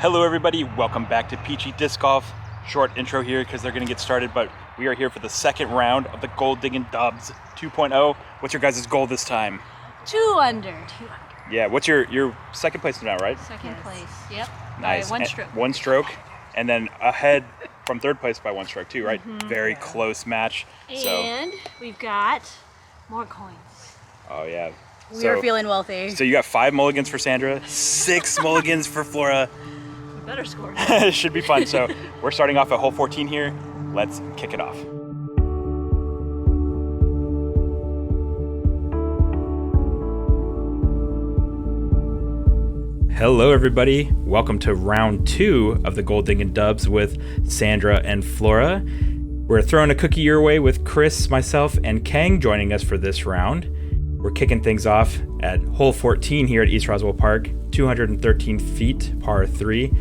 Hello everybody, welcome back to Peachy Disc Golf. Short intro here because they're going to get started, but we are here for the second round of the Gold Diggin Dubs 2.0. What's your guys' goal this time? 2 under. Yeah, what's your second place now, right? Second place, yep. Nice. By 1 stroke. 1 stroke, and then ahead from third place by 1 stroke too, right? Very close match. And we've got more coins. Oh yeah. We are feeling wealthy. So you got 5 mulligans for Sandra, 6 mulligans for Flora. Better score. It should be fun. So we're starting off at hole 14 here. Let's kick it off. Hello everybody, welcome to round 2 of the Gold Diggin Dubs with Sandra and Flora. We're throwing a cookie your way with Chris, myself, and Kang joining us for this round. We're kicking things off at hole 14 here at East Roswell Park, 213 feet, par 3.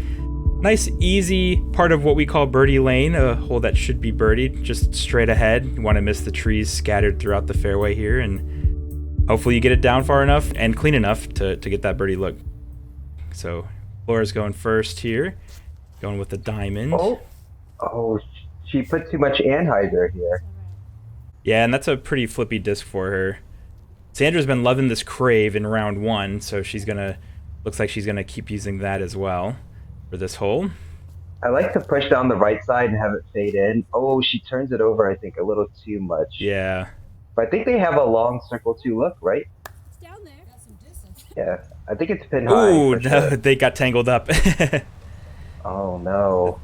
Nice, easy part of what we call birdie lane, a hole that should be birdied, just straight ahead. You want to miss the trees scattered throughout the fairway here, and hopefully you get it down far enough and clean enough to get that birdie look. So Flora's going first here, going with the diamond. Oh, she put too much anhyzer here. Yeah, and that's a pretty flippy disc for her. Sandra's been loving this crave in round 1, so looks like she's gonna keep using that as well for this hole. I like to push down the right side and have it fade in. Oh, she turns it over, I think, a little too much. Yeah. But I think they have a long circle too. Look, right? It's down there. Got some distance. Yeah, I think it's pin high. Ooh, no, sure. they got tangled up. Oh no.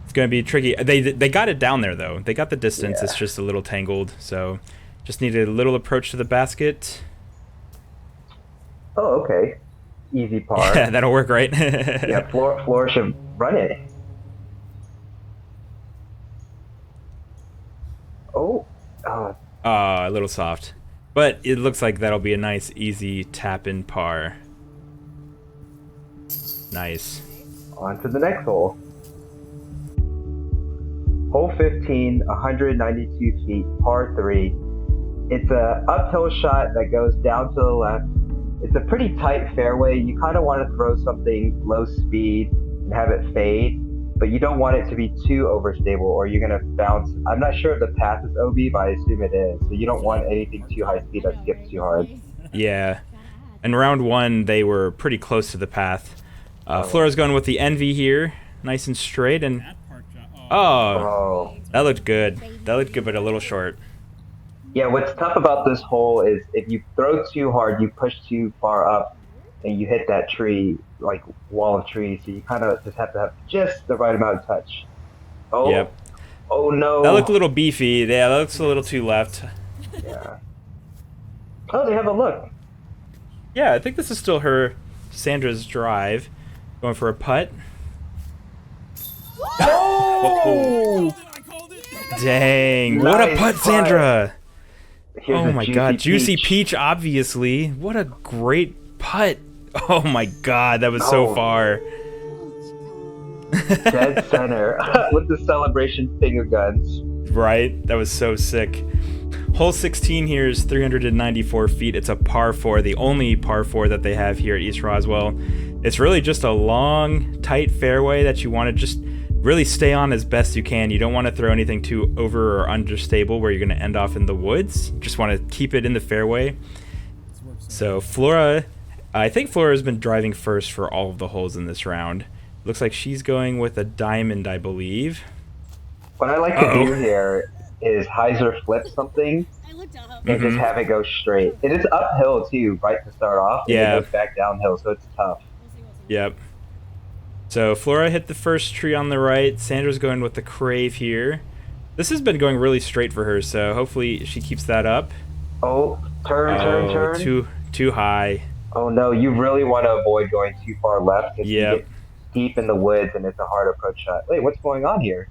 It's gonna be tricky. They got it down there though. They got the distance. Yeah. It's just a little tangled. So just needed a little approach to the basket. Oh, okay. Easy par. Yeah, that'll work, right? Yeah, Flora should run it. Oh. A little soft. But it looks like that'll be a nice, easy tap-in par. Nice. On to the next hole. Hole 15, 192 feet, par 3. It's a uphill shot that goes down to the left. It's a pretty tight fairway. You kind of want to throw something low speed and have it fade, but you don't want it to be too overstable or you're going to bounce. I'm not sure if the path is OB, but I assume it is. So you don't want anything too high speed that skips too hard. Yeah. In round 1, they were pretty close to the path. Flora's going with the Envy here. Nice and straight. And that looked good. That looked good, but a little short. Yeah, what's tough about this hole is if you throw too hard, you push too far up, and you hit that tree, like wall of trees. So you kind of just have to have just the right amount of touch. Oh, yep. Oh no. That looked a little beefy. Yeah, that looks a little too left. Yeah. Oh, they have a look. Yeah, I think this is still Sandra's drive. Going for a putt. Oh! Dang, Nice what a putt, Sandra! Here's Oh a my god, Juicy peach. Peach, obviously. What a great putt. Oh my god, that was so far. Dead center with the celebration finger guns. Right? That was so sick. Hole 16 here is 394 feet. It's a par 4, the only par 4 that they have here at East Roswell. It's really just a long, tight fairway that you want to just really stay on as best you can. You don't want to throw anything too over or understable where you're going to end off in the woods. You just want to keep it in the fairway. So Flora, I think Flora's been driving first for all of the holes in this round. Looks like she's going with a diamond, I believe. What I like to do here is hyzer flip something and just have it go straight. It is uphill too, right to start off. And it goes back downhill, so it's tough. Yep. So Flora hit the first tree on the right. Sandra's going with the crave here. This has been going really straight for her, so hopefully she keeps that up. Oh, turn. Too high. Oh no, you really want to avoid going too far left because you Yep. get deep in the woods and it's a hard approach shot. Wait, what's going on here?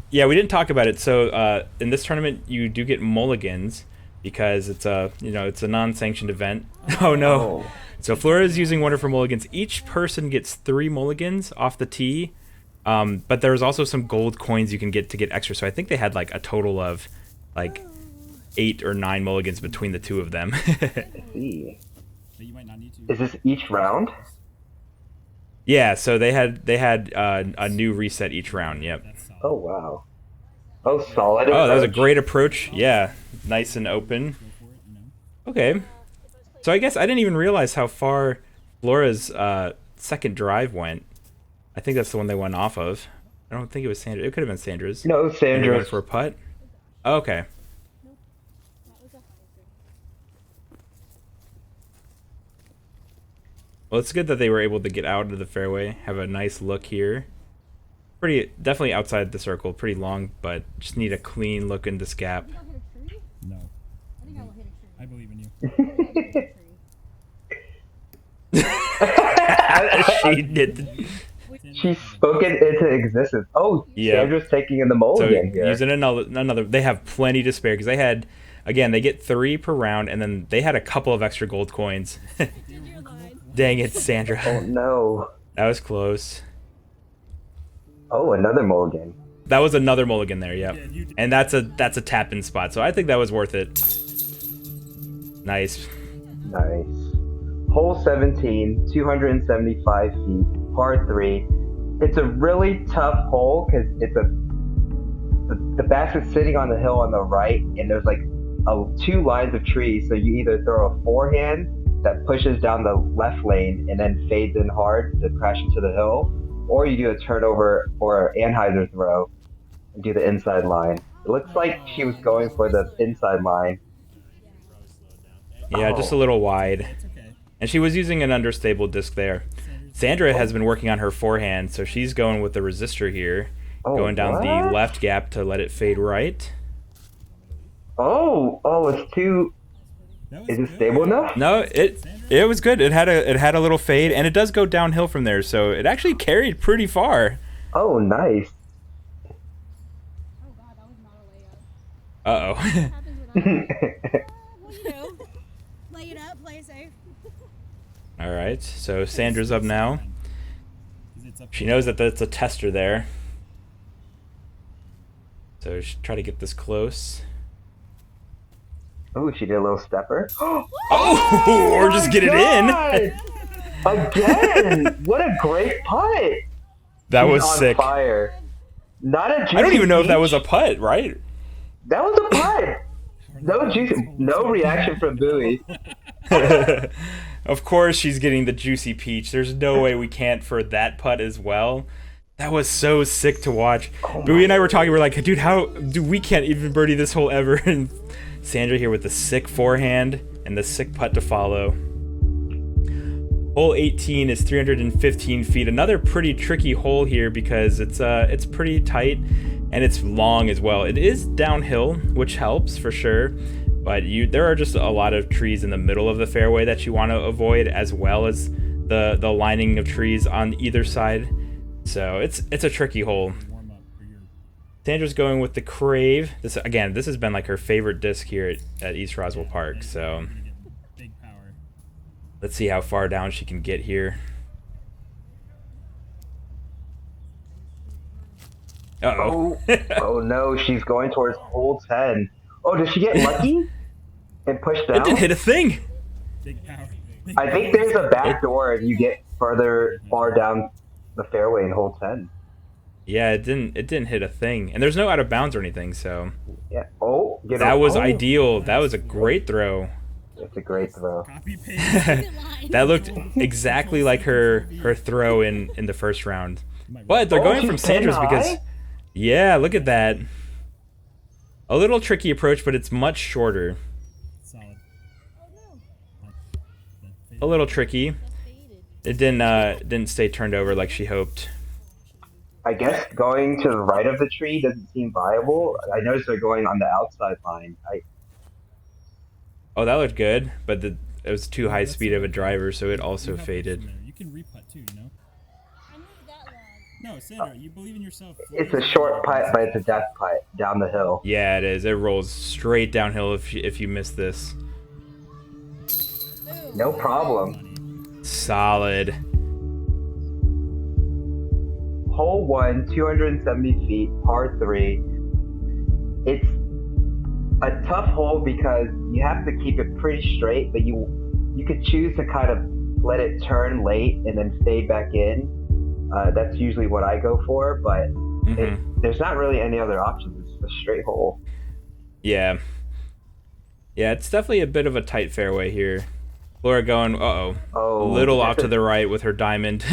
Yeah, we didn't talk about it. So in this tournament, you do get mulligans because it's a non-sanctioned event. Oh no. Oh. So Flora is using one of her mulligans. Each person gets 3 mulligans off the tee, but there's also some gold coins you can get to get extra. So I think they had like a total of like 8 or 9 mulligans between the two of them. I see. Is this each round? Yeah, so they had a new reset each round. Yep. Oh wow. Oh, solid. Oh, that was a approach. great approach. Yeah, nice and open. Okay. So I guess I didn't even realize how far Flora's second drive went. I think that's the one they went off of. I don't think it was Sandra. It could have been Sandra's. No, And they Sandra. went for a putt. Oh, okay. Well, it's good that they were able to get out of the fairway, have a nice look here. Pretty, definitely outside the circle, pretty long, but just need a clean look in this gap. No. I think I will hit a tree. I believe in you. She did. She's spoken into existence. Oh, Yeah. Sandra's taking in the So mulligan here. using another, they have plenty to spare because they had, again, they get 3 per round, and then they had a couple of extra gold coins. Dang it, Sandra. Oh no. That was close. Oh, another mulligan. That was another mulligan there, yep. And that's a tap-in spot, so I think that was worth it. Nice. Nice. Hole 17, 275 feet, par 3. It's a really tough hole because it's the basket's sitting on the hill on the right, and there's like 2 lines of trees. So you either throw a forehand that pushes down the left lane and then fades in hard to crash into the hill, or you do a turnover or Anheuser throw and do the inside line. It looks like she was going for the inside line. Yeah, just a little wide. And she was using an understable disc there. Sandra has been working on her forehand, so she's going with the resistor here. Oh, Going down the what? left gap to let it fade right. Oh, it's too. Is it stable enough? No, it was good. It had a little fade, and it does go downhill from there, so it actually carried pretty far. Oh, nice. Oh god, that was not a layup. Uh-oh. Happens without well, you know, lay it up, play it safe. All right, so Sandra's up now. She knows that that's a tester there. So she try to get this close. Oh, she did a little stepper. Oh, or just get it in. Again! What a great putt! That She's was on sick. Fire. Not a juicy I don't even know if that peach. was a putt, right? That was a putt. No juicy. No reaction from Bowie. Of course she's getting the juicy peach. There's no way we can't for that putt as well. That was so sick to watch. Bowie and I were talking, we're like, dude, we can't even birdie this hole ever. And Sandra here with the sick forehand and the sick putt to follow. Hole 18 is 315 feet. Another pretty tricky hole here because it's pretty tight and it's long as well. It is downhill, which helps for sure, but there are just a lot of trees in the middle of the fairway that you want to avoid, as well as the lining of trees on either side. So it's a tricky hole. Sandra's going with the Crave. This has been like her favorite disc here at East Roswell Park. So let's see how far down she can get here. Uh-oh. Oh no, she's going towards hole 10. Oh, did she get lucky and push down? It didn't hit a thing. I think there's a back door if you get far down the fairway in hole 10. Yeah, it didn't hit a thing. And there's no out of bounds or anything, so Yeah. Oh, that was ideal. That was a great throw. It's a great throw. That looked exactly like her throw in the first round. But they're going she's from Sandra's 10 because, high? yeah, look at that. A little tricky approach, but it's much shorter. A little tricky. It didn't stay turned over like she hoped. I guess going to the right of the tree doesn't seem viable. I noticed they're going on the outside line. Oh, that looked good, but it was too high speed of a driver, so it also faded. You can re-putt too, you know? I knew that long. No, Sandra, you believe in yourself. It's a short putt, but it's a death putt down the hill. Yeah, it is. It rolls straight downhill if you miss this. No problem. Solid. Hole 1, 270 feet, par 3. It's a tough hole because you have to keep it pretty straight, but you could choose to kind of let it turn late and then fade back in. That's usually what I go for, but Mm-hmm. there's not really any other options. It's a straight hole. Yeah. Yeah, it's definitely a bit of a tight fairway here. Flora going, a little off to the right with her diamond.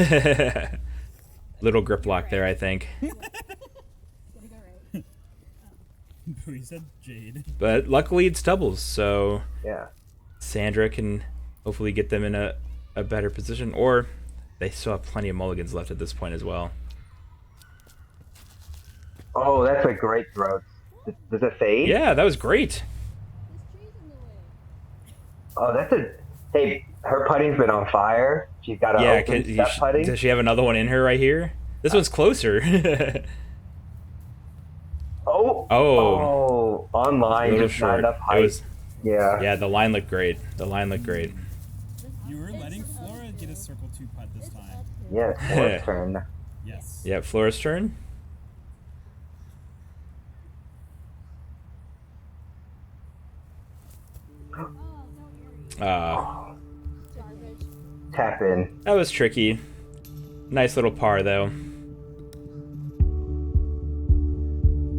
Little grip lock there, I think. He said jade. But luckily it's doubles, so Yeah. Sandra can hopefully get them in a better position, or they still have plenty of mulligans left at this point as well. Oh, that's a great throw. Does it fade? Yeah, that was great. Oh, that's a... Hey, her putting's been on fire. She's got a open step putting. Does she have another one in her right here? This one's closer. Oh, online, just short. not enough height. Yeah, the line looked great. The line looked great. You were letting Flora get a circle 2 putt this time. Yeah, it's Flora's turn. Yes. Yeah, Flora's turn. Tap in. That was tricky. Nice little par, though.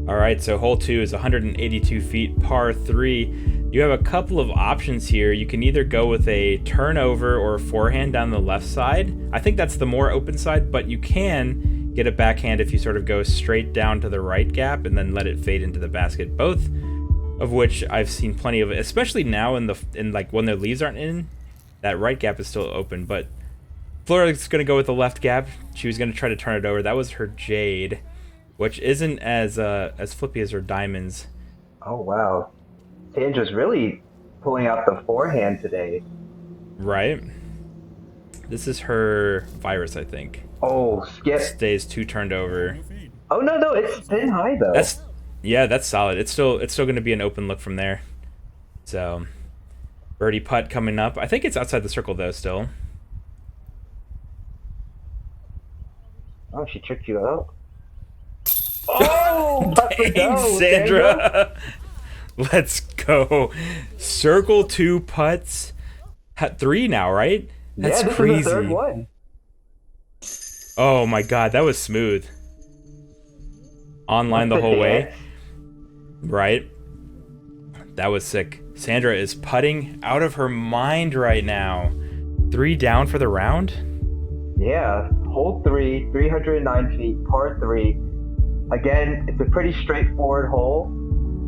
Alright, so hole 2 is 182 feet, par 3. You have a couple of options here. You can either go with a turnover or a forehand down the left side. I think that's the more open side, but you can get a backhand if you sort of go straight down to the right gap and then let it fade into the basket. Both of which I've seen plenty of, especially now in like when the leaves aren't in. That right gap is still open, but Flora's gonna go with the left gap. She was gonna try to turn it over. That was her jade, which isn't as flippy as her diamonds. Oh wow, Sandra's really pulling out the forehand today. Right. This is her virus, I think. Oh, skip. Stays 2 turned over. Oh no, it's spin high though. That's solid. It's still gonna be an open look from there. So birdie putt coming up. I think it's outside the circle though still. Oh, she tricked you out. Oh, Dang, Sandra. Let's go. Circle 2 putts. 3 now, right? That's crazy. Is the third one. Oh my god, that was smooth. Online the whole way. Right. That was sick. Sandra is putting out of her mind right now. 3 down for the round? Yeah, hole 3, 309 feet, par 3. Again, it's a pretty straightforward hole.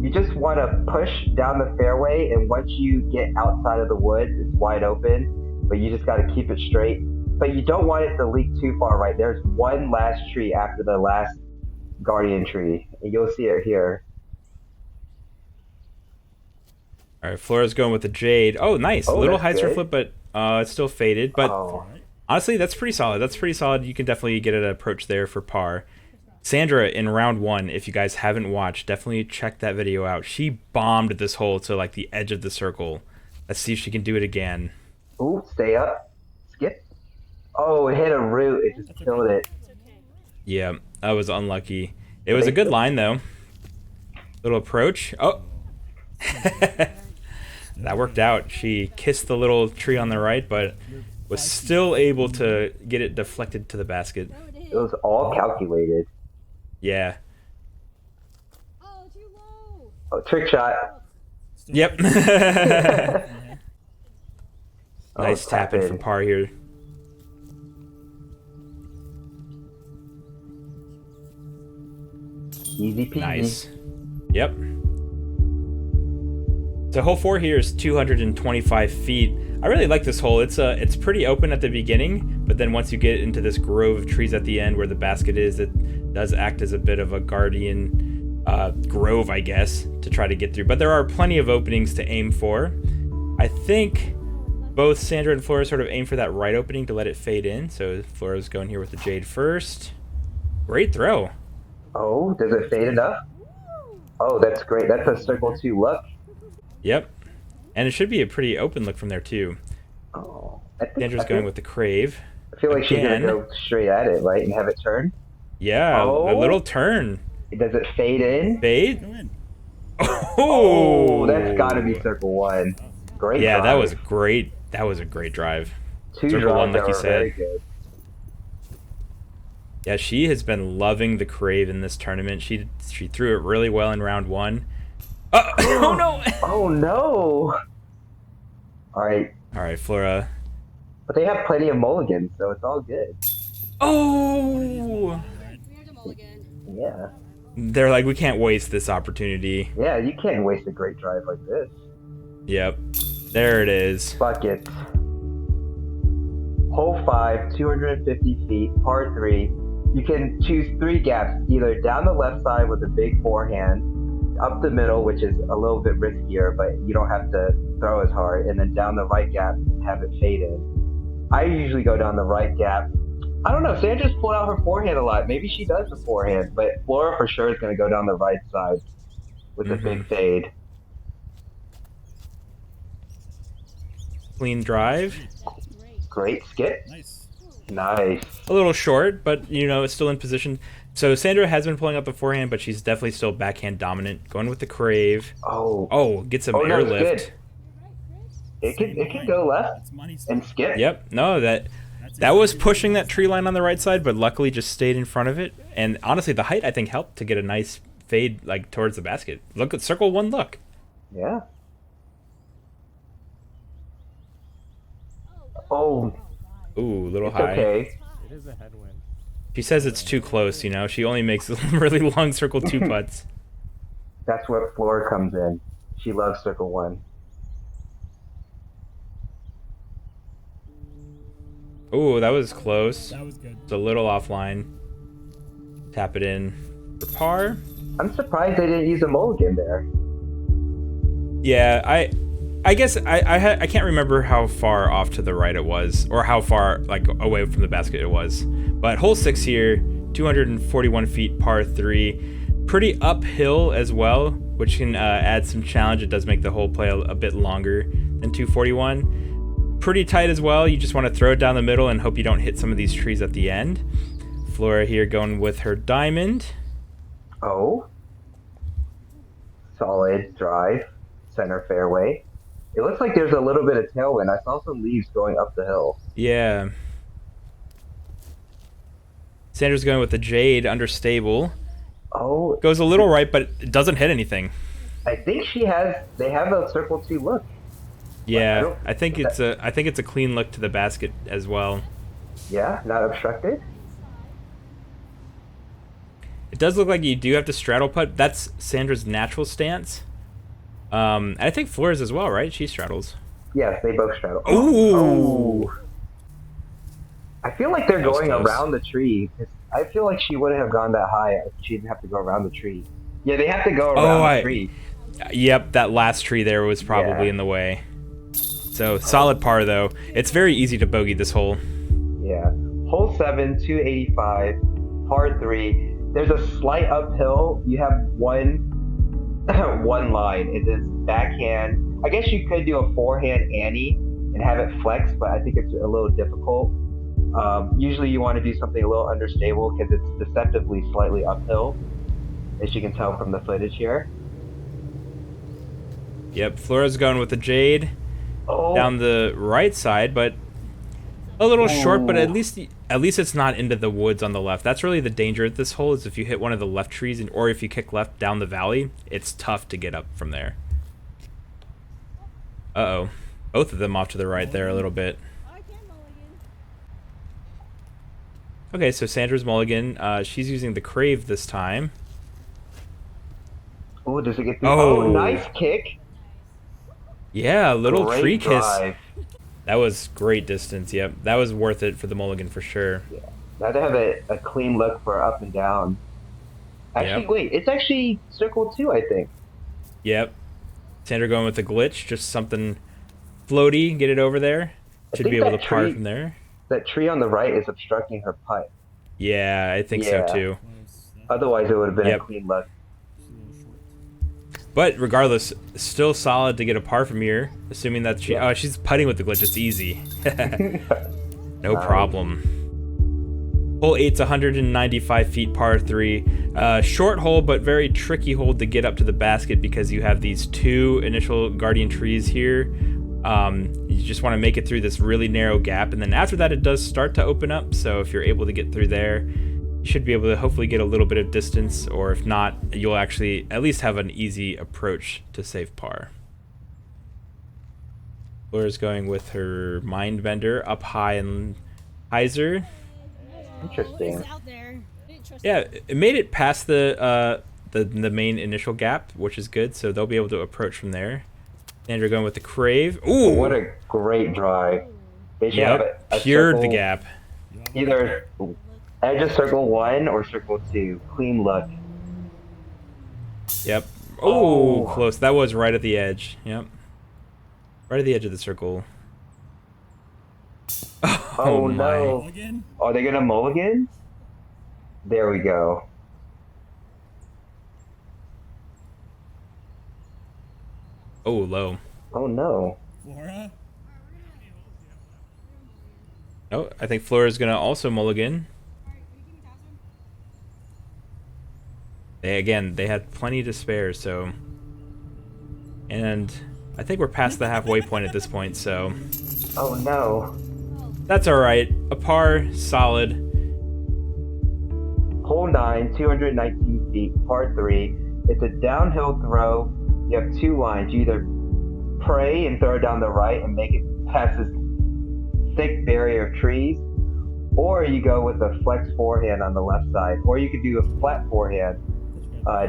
You just want to push down the fairway, and once you get outside of the woods, it's wide open, but you just got to keep it straight. But you don't want it to leak too far, right? There's one last tree after the last guardian tree, and you'll see it here. All right, Flora's going with the jade. Oh, nice. A little high flip, but it's still faded. But honestly, that's pretty solid. That's pretty solid. You can definitely get an approach there for par. Sandra, in round 1, if you guys haven't watched, definitely check that video out. She bombed this hole to like the edge of the circle. Let's see if she can do it again. Ooh, stay up. Skip. Oh, it hit a root. It just killed it. Yeah, that was unlucky. It was a good line, though. Little approach. Oh. That worked out. She kissed the little tree on the right, but was still able to get it deflected to the basket. It was all calculated. Yeah. Oh, too low. Oh, trick shot. Yep. Nice tap in in for par here. Easy peasy. Nice. Yep. So hole 4 here is 225 feet. I really like this hole. It's pretty open at the beginning, but then once you get into this grove of trees at the end where the basket is, it does act as a bit of a guardian grove, I guess, to try to get through. But there are plenty of openings to aim for. I think both Sandra and Flora sort of aim for that right opening to let it fade in. So Flora's going here with the jade first. Great throw. Oh, does it fade enough? Oh, that's great. That's a circle 2 look. Yep. And it should be a pretty open look from there, too. Oh, Sandra's going with the crave. I feel like she's going to go straight at it, right, and have it turn? Yeah, a little turn. Does it fade in? Fade? Go in. Oh, that's got to be circle 1. Great Yeah, drive. that was great. That was a great drive. 2 circle 1, drives like that you were very said. good. Yeah, she has been loving the crave in this tournament. She threw it really well in round 1. Oh no! Oh no! All right, All right, Flora. but they have plenty of mulligans, so it's all good. Oh! Here's a mulligan. Yeah, They're like, we can't waste this opportunity. yeah, you can't waste a great drive like this. Yep. There it is. Bucket. Hole 5, 250 feet, par 3. You can choose 3 gaps, either down the left side with a big forehand, up the middle, which is a little bit riskier, but you don't have to throw as hard, and then down the right gap and have it fade in. I usually go down the right gap. I don't know, Sandra's pulled out her forehand a lot. Maybe she does the forehand, but Flora for sure is going to go down the right side with a big fade. Clean drive. Great skip. Nice. Nice. A little short, but you know, it's still in position. So Sandra has been pulling up the forehand, but she's definitely still backhand dominant. Going with the crave. Oh. Oh, gets some Oh, no, it's airlift. good. It can go left It's money. and skip. Yep. No, that was pushing that tree line on the right side, but luckily just stayed in front of it. And honestly, the height I think helped to get a nice fade like towards the basket. Look at circle 1. Look. Yeah. Oh, Ooh, a little it's high. okay. It is a headwind. She says it's too close. You know, she only makes really long circle 2 putts. That's where Flora comes in. She loves circle 1. Ooh, that was close. That was good. It's a little offline. Tap it in for par. I'm surprised they didn't use a mulligan there. Yeah, I guess I can't remember how far off to the right it was, or how far like away from the basket it was. But hole 6 here, 241 feet, par 3, pretty uphill as well, which can add some challenge. It does make the hole play a bit longer than 241. Pretty tight as well. You just want to throw it down the middle and hope you don't hit some of these trees at the end. Flora here going with her diamond. Oh. Solid drive. Center fairway. It looks like there's a little bit of tailwind. I saw some leaves going up the hill. Yeah. Sandra's going with the jade understable. Oh. Goes a little right, but it doesn't hit anything. I think they have a circle 2 look. Yeah, I think it's a clean look to the basket as well. Yeah, not obstructed. It does look like you do have to straddle putt. That's Sandra's natural stance. And I think Flora's as well, right? She straddles. Yes, they both straddle. Ooh. Oh. I feel like they're That was going close. around the tree. I feel like she wouldn't have gone that high if she didn't have to go around the tree. Yeah, they have to go around the tree. Yep, that last tree there was probably Yeah. in the way. So solid par though. It's very easy to bogey this hole. Yeah. Hole 7, 285, par 3. There's a slight uphill. You have one line. It's backhand. I guess you could do a forehand Annie and have it flex, but I think it's a little difficult. Usually you want to do something a little understable because it's deceptively slightly uphill, as you can tell from the footage here. Yep, Flora's going with the jade Oh, down the right side, but a little short, but at least it's not into the woods on the left. That's really the danger at this hole, is if you hit one of the left trees or if you kick left down the valley, it's tough to get up from there. Uh-oh. Both of them off to the right there a little bit. Okay, so Sandra's mulligan. She's using the crave this time. oh, does it get through? Oh. Oh, nice kick. Yeah, a little Great tree kiss. drive. That was great distance, yep. That was worth it for the mulligan for sure. Now they have a clean look for up and down. Actually, Yep. wait, it's actually circle 2, I think. Yep. Sandra going with the glitch, just something floaty, get it over there. Should be think able to that par tree- from there. That tree on the right is obstructing her putt. Yeah, I think Yeah. so too. Close. Otherwise, it would have been Yep. a clean look. Just a little short. But regardless, still solid to get a par from here, assuming that she... Yeah. Oh, she's putting with the glitch. It's easy. No Nice. problem. Hole 8's 195 feet, par 3. Short hole, but very tricky hole to get up to the basket because you have these 2 initial guardian trees here. You just want to make it through this really narrow gap, and then after that it does start to open up, so if you're able to get through there, you should be able to hopefully get a little bit of distance, or if not, you'll actually at least have an easy approach to save par. Flora's going with her mind bender up high and hyzer. Interesting. It's out there. I didn't trust Yeah, it made it past the main initial gap, which is good, so they'll be able to approach from there. Andrew going with the crave. Ooh, What a great drive. They should have yep, a cured the circle, gap. either edge of circle 1 or circle 2. Clean luck. Yep. Oh, Oh. close. That was right at the edge. Yep. Right at the edge of the circle. Oh, my. no. Again? Are they gonna mulligan? There we go. Oh, low. Oh no. Flora? Oh, I think Flora's gonna also mulligan. They had plenty to spare, so. And I think we're past the halfway point at this point, so. Oh no. That's alright. A par, solid. Hole 9, 219 feet, par 3. It's a downhill throw. You have 2 lines. You either pray and throw it down the right and make it past this thick barrier of trees, or you go with a flex forehand on the left side, or you could do a flat forehand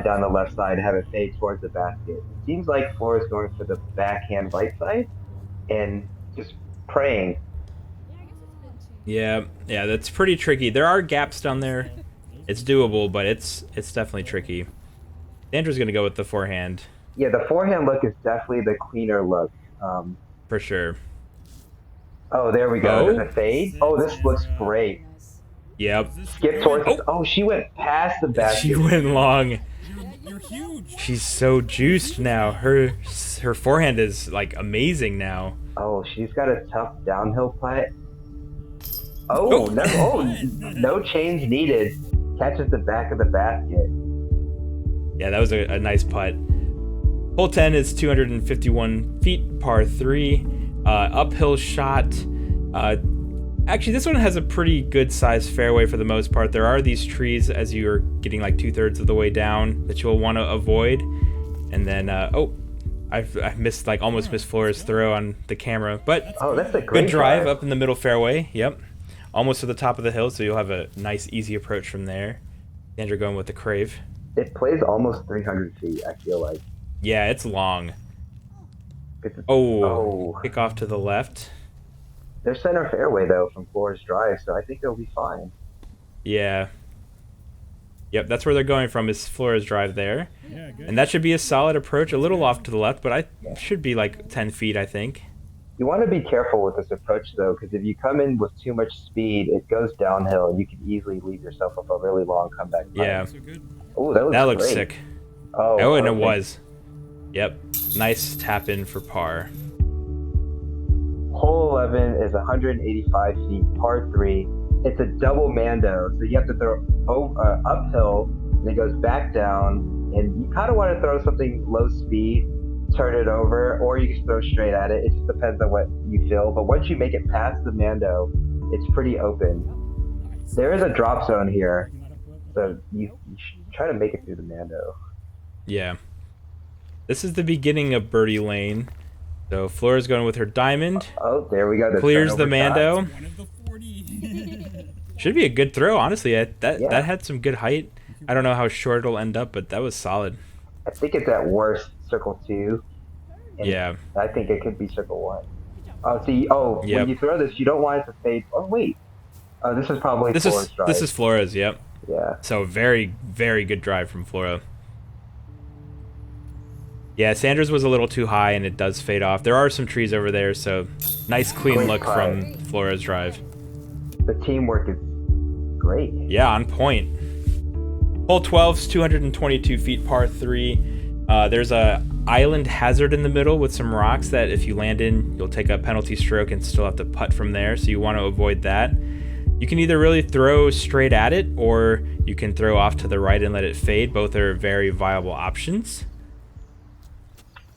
down the left side and have it fade towards the basket. Seems like Flora's going for the backhand right side and just praying. Yeah, that's pretty tricky. There are gaps down there. It's doable, but it's definitely tricky. Andrew's gonna go with the forehand. Yeah, the forehand look is definitely the cleaner look. For sure. Oh, there we go. Oh. There's a fade. Oh, this looks great. Yep. Skip towards. Oh, she went past the basket. She went long. You're huge. She's so juiced now. Her forehand is like amazing now. Oh, she's got a tough downhill putt. Oh, no! Oh, no change needed. Catches the back of the basket. Yeah, that was a nice putt. Hole 10 is 251 feet, par 3. Uphill shot. Actually, this one has a pretty good sized fairway for the most part. There are these trees as you're getting like 2/3 of the way down that you'll want to avoid. And then, I've missed, like, almost missed Flora's throw on the camera. But Oh, that's a great good drive up in the middle fairway. Yep. Almost to the top of the hill, so you'll have a nice, easy approach from there. Andrew going with the crave. It plays almost 300 feet, I feel like. Yeah, it's long. It's, Oh, kick off to the left. They're center fairway, though, from Flora's drive, so I think it'll be fine. Yeah. Yep, that's where they're going from, is Flora's drive there. Yeah, good. And that should be a solid approach, a little off to the left, but I should be like 10 feet, I think. You want to be careful with this approach, though, because if you come in with too much speed, it goes downhill, and you can easily leave yourself with a really long comeback time. Yeah. So good. Oh, that That looks great. sick. Oh, And it perfect. was. Yep. Nice tap in for par. Hole 11 is 185 feet, par 3. It's a double mando, so you have to throw uphill, and it goes back down, and you kind of want to throw something low speed, turn it over, or you can throw straight at it. It just depends on what you feel. But once you make it past the mando, it's pretty open. There is a drop zone here, so you should try to make it through the mando. Yeah. This is the beginning of birdie lane. So Flora's going with her diamond. Oh, there we go. The Clears the turnover shot. mando. One of the 40. Should be a good throw, honestly. That Yeah. had some good height. I don't know how short it'll end up, but that was solid. I think it's at worst circle 2. and Yeah. I think it could be circle 1. Oh, see, when Yep. you throw this, you don't want it to fade. Oh, wait. Oh, this is probably Flora's drive. This is Flora's, yep. Yeah. So very, very good drive from Flora. Yeah, Sandra's was a little too high and it does fade off. There are some trees over there, so nice clean Great look putt. from Flora's drive. The teamwork is great. Yeah, on point. Hole 12's 222 feet, par 3. There's a island hazard in the middle with some rocks that if you land in, you'll take a penalty stroke and still have to putt from there, so you want to avoid that. You can either really throw straight at it, or you can throw off to the right and let it fade. Both are very viable options.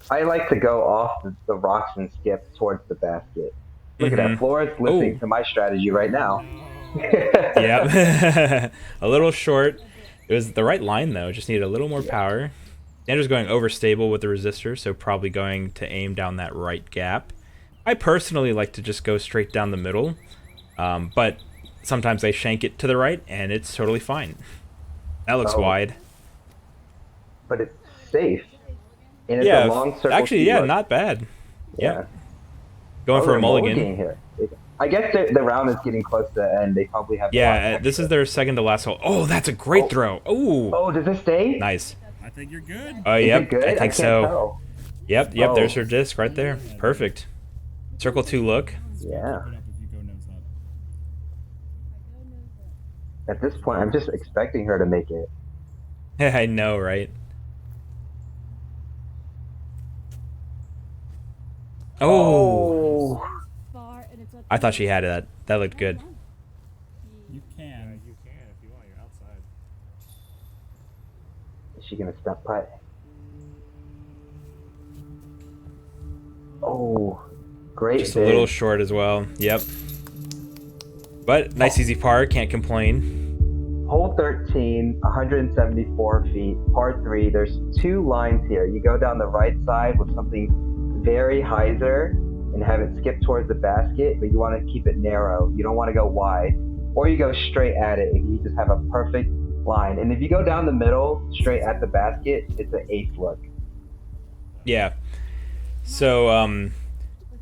I like to go off the rocks and skip towards the basket. Look at that. Flora's listening to my strategy right now. Yep. A little short. It was the right line, though. Just needed a little more power. Sandra's going overstable with the resistor, so probably going to aim down that right gap. I personally like to just go straight down the middle, but sometimes I shank it to the right, and it's totally fine. That looks wide. But it's safe. And it's Yeah, a long circle. actually, yeah, not bad. Yeah. Going for a they're mulligan. here. I guess the round is getting close to the end. They probably have. Yeah, this is their second to last hole. Oh, that's a great throw. Ooh. Oh, does it stay? Nice. I think you're good. Oh, Is yep. it good? I think can't so. tell. Yep. Oh. There's her disc right there. Perfect. Circle 2 look. Yeah. Put up if you go nose up. At this point, I'm just expecting her to make it. I know, right? Oh. I thought she had that. That looked good. You can. You can if you want. You're outside. Is she gonna step putt? Oh, great. Just a little short as well. Yep. But nice easy par. Can't complain. Hole 13, 174 feet, par 3. There's 2 lines here. You go down the right side with something very hyzer and have it skip towards the basket, but you want to keep it narrow. You don't want to go wide. Or you go straight at it if you just have a perfect line. And if you go down the middle, straight at the basket, it's an ace look. Yeah. So,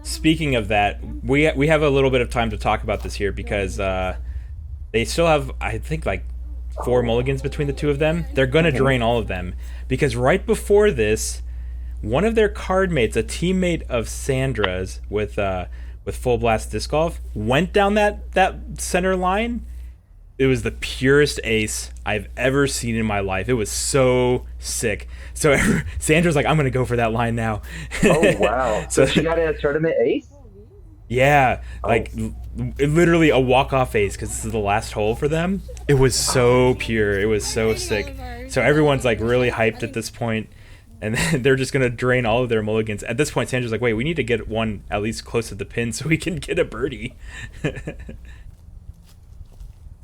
speaking of that, we have a little bit of time to talk about this here because they still have, I think, like 4 mulligans between the two of them. They're going to drain all of them because right before this, one of their card mates, a teammate of Sandra's with Full Blast Disc Golf, went down that center line. It was the purest ace I've ever seen in my life. It was so sick. So Sandra's like, I'm going to go for that line now. Oh, wow. So she got a tournament ace? Yeah, like literally a walk-off ace because this is the last hole for them. It was so pure. It was so sick. So everyone's like really hyped at this point, and they're just gonna drain all of their mulligans. At this point, Sandra's like, "Wait, we need to get one at least close to the pin so we can get a birdie."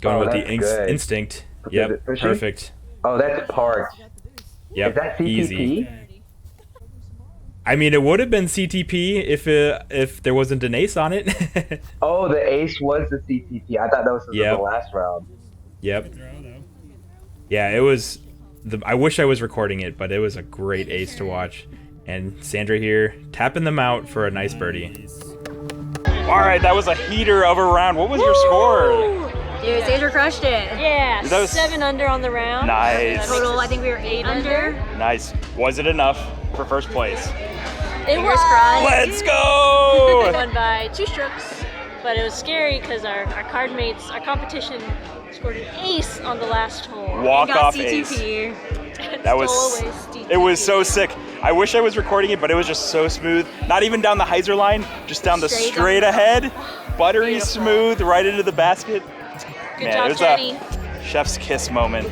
Going with the instinct. Yep, perfect. Oh, that's parked. Yep, is that CTP? Easy. I mean, it would have been CTP if there wasn't an ace on it. Oh, the ace was the CTP. I thought that was the last round. Yep. Yeah, it was. I wish I was recording it, but it was a great ace to watch. And Sandra here tapping them out for a nice birdie. All right, that was a heater of a round. What was your score? Dude, Sandra crushed it. Yeah, That was 7 under on the round. Nice. Total, I think we were 8 under. Nice. Was it enough for first place? It Fingers was. crossed. Let's go! Won by 2 strokes, but it was scary because our card mates, our competition, scored an ace on the last hole. Walk-off Got ace. CTP. That was. Stole away It was so sick. I wish I was recording it, but it was just so smooth. Not even down the hyzer line, just down the straight ahead, buttery Beautiful. smooth, right into the basket. Good Man, job, it was Jenny. a chef's kiss moment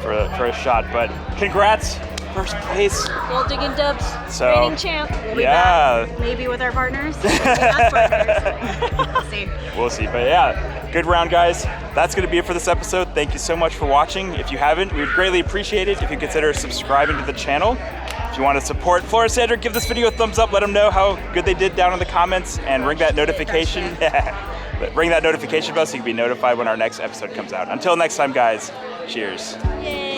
for a shot. But congrats, first place. Gold Diggin Dubs, So, reigning champ. We'll be Yeah. back, maybe with our partners. Maybe us partners. We'll see. We'll see. But yeah, good round, guys. That's going to be it for this episode. Thank you so much for watching. If you haven't, we would greatly appreciate it if you consider subscribing to the channel. If you want to support Flora and Sandra, give this video a thumbs up. Let them know how good they did down in the comments, and ring that notification. Ring that notification bell so you can be notified when our next episode comes out. Until next time, guys. Cheers. Yay.